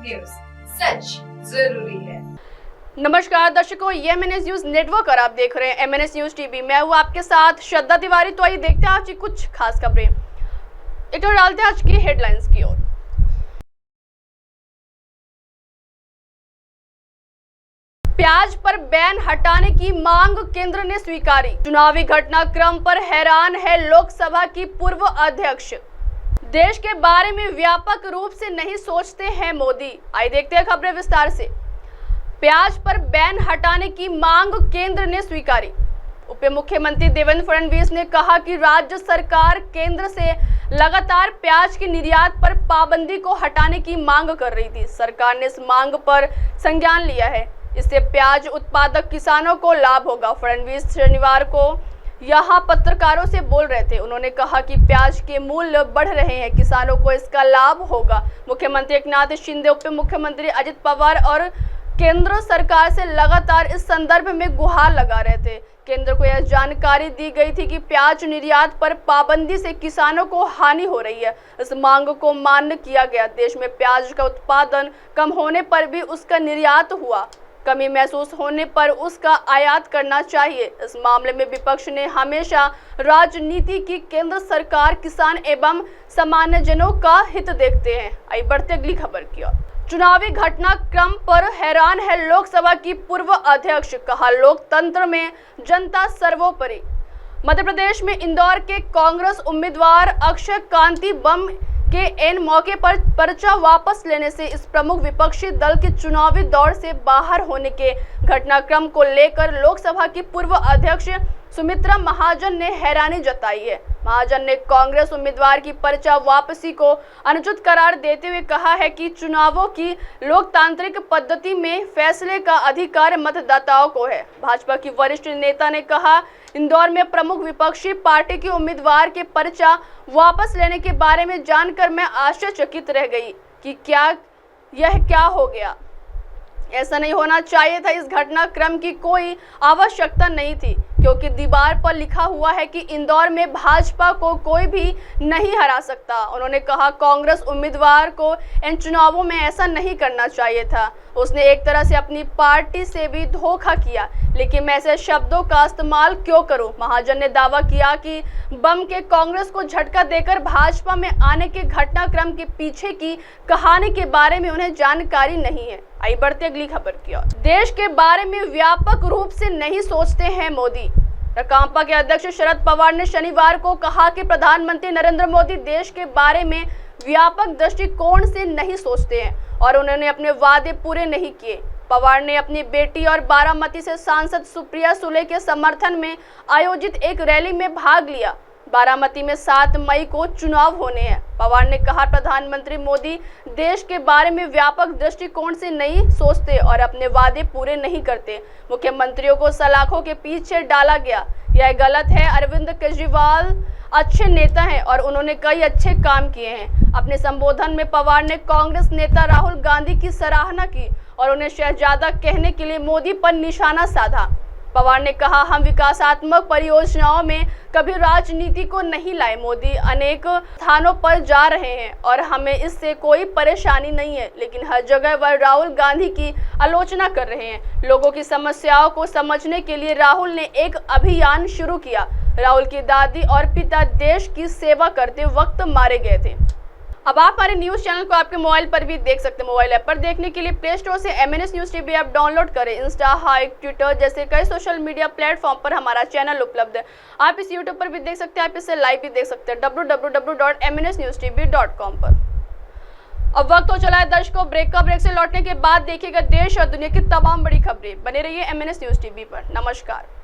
News, सच जरूरी है। नमस्कार दर्शकों, ये MNS न्यूज नेटवर्क और आप देख रहे हैं MNS न्यूज टीवी। मैं हूँ आपके साथ श्रद्धा तिवारी। तो आइए देखते हैं आज की कुछ खास खबरें। एक तो डालते हैं आज की हेडलाइंस की ओर। प्याज पर बैन हटाने की मांग केंद्र ने स्वीकारी। चुनावी घटनाक्रम पर हैरान है लोकसभा की पूर्व अध्यक्ष। देश के बारे में व्यापक रूप से नहीं सोचते हैं मोदी। आइए देखते हैं खबरें विस्तार से। प्याज पर बैन हटाने की मांग केंद्र ने स्वीकारी। उप मुख्यमंत्री देवेंद्र फडणवीस ने कहा कि राज्य सरकार केंद्र से लगातार प्याज के निर्यात पर पाबंदी को हटाने की मांग कर रही थी। सरकार ने इस मांग पर संज्ञान लिया है। इससे प्याज उत्पादक किसानों को लाभ होगा। फडणवीस शनिवार को यहां पत्रकारों से बोल रहे थे। उन्होंने कहा कि प्याज के मूल्य बढ़ रहे हैं, किसानों को इसका लाभ होगा। मुख्यमंत्री एकनाथ शिंदे, उप मुख्यमंत्री अजित पवार और केंद्र सरकार से लगातार इस संदर्भ में गुहार लगा रहे थे। केंद्र को यह जानकारी दी गई थी कि प्याज निर्यात पर पाबंदी से किसानों को हानि हो रही है। इस मांग को मान्य किया गया। देश में प्याज का उत्पादन कम होने पर भी उसका निर्यात हुआ। कमी महसूस होने पर उसका आयात करना चाहिए। इस मामले में विपक्ष ने हमेशा राजनीति की, केंद्र सरकार किसान एवं सामान्य जनों का हित देखते हैं। आइए बढ़ते अगली खबर की ओर। चुनावी घटनाक्रम पर हैरान है लोकसभा की पूर्व अध्यक्ष। कहा, लोकतंत्र में जनता सर्वोपरि। मध्य प्रदेश में इंदौर के कांग्रेस उम्मीदवार अक्षय कांति बम के एन मौके पर पर्चा वापस लेने से इस प्रमुख विपक्षी दल के चुनावी दौर से बाहर होने के घटनाक्रम को लेकर लोकसभा की पूर्व अध्यक्ष सुमित्रा महाजन ने हैरानी जताई है। महाजन ने कांग्रेस उम्मीदवार की पर्चा वापसी को अनुचित करार देते हुए कहा है कि चुनावों की लोकतांत्रिक पद्धति में फैसले का अधिकार मतदाताओं को है। भाजपा की वरिष्ठ नेता ने कहा, इंदौर में प्रमुख विपक्षी पार्टी के उम्मीदवार के पर्चा वापस लेने के बारे में जानकर मैं आश्चर्यचकित रह गई कि यह क्या हो गया। ऐसा नहीं होना चाहिए था। इस घटनाक्रम की कोई आवश्यकता नहीं थी, क्योंकि दीवार पर लिखा हुआ है कि इंदौर में भाजपा को कोई भी नहीं हरा सकता। उन्होंने कहा, कांग्रेस उम्मीदवार को इन चुनावों में ऐसा नहीं करना चाहिए था। उसने एक तरह से अपनी पार्टी से भी धोखा किया, लेकिन मैं ऐसे शब्दों का इस्तेमाल क्यों करूं। महाजन ने दावा किया कि बम के कांग्रेस को झटका देकर भाजपा में आने के घटनाक्रम के पीछे की कहानी के बारे में उन्हें जानकारी नहीं है। आइए बढ़ते अगली खबर की ओर। देश के बारे में व्यापक रूप से नहीं सोचते हैं मोदी। राकांपा के अध्यक्ष शरद पवार ने शनिवार को कहा कि प्रधानमंत्री नरेंद्र मोदी देश के बारे में व्यापक दृष्टिकोण से नहीं सोचते हैं और उन्होंने अपने वादे पूरे नहीं किए। पवार ने अपनी बेटी और बारामती से सांसद सुप्रिया सुले के समर्थन में आयोजित एक रैली में भाग लिया। बारामती में 7 मई को चुनाव होने हैं। पवार ने कहा, प्रधानमंत्री मोदी देश के बारे में व्यापक दृष्टिकोण से नहीं सोचते और अपने वादे पूरे नहीं करते। मुख्यमंत्रियों को सलाखों के पीछे डाला गया, यह गलत है। अरविंद केजरीवाल अच्छे नेता हैं और उन्होंने कई अच्छे काम किए हैं। अपने संबोधन में पवार ने कांग्रेस नेता राहुल गांधी की सराहना की और उन्हें शहजादा कहने के लिए मोदी पर निशाना साधा। पवार ने कहा, हम विकासात्मक परियोजनाओं में कभी राजनीति को नहीं लाए। मोदी अनेक स्थानों पर जा रहे हैं और हमें इससे कोई परेशानी नहीं है, लेकिन हर जगह वह राहुल गांधी की आलोचना कर रहे हैं। लोगों की समस्याओं को समझने के लिए राहुल ने एक अभियान शुरू किया। राहुल की दादी और पिता देश की सेवा करते वक्त मारे गए थे। अब आप हमारे न्यूज चैनल को आपके मोबाइल पर भी देख सकते हैं। मोबाइल ऐप पर देखने के लिए प्ले स्टोर से MNS news TV app download करें। इंस्टा, हाइक, ट्विटर जैसे कई सोशल मीडिया प्लेटफॉर्म पर हमारा चैनल उपलब्ध है। आप इस यूट्यूब पर भी देख सकते हैं, आप इसे लाइव भी देख सकते हैं www.mnsnewstv.com पर। अब वक्त हो चला है दर्शकों ब्रेक का। ब्रेक से लौटने के बाद देखिएगा देश और दुनिया की तमाम बड़ी खबरें। बने रहिए MNS न्यूज टीवी पर। नमस्कार।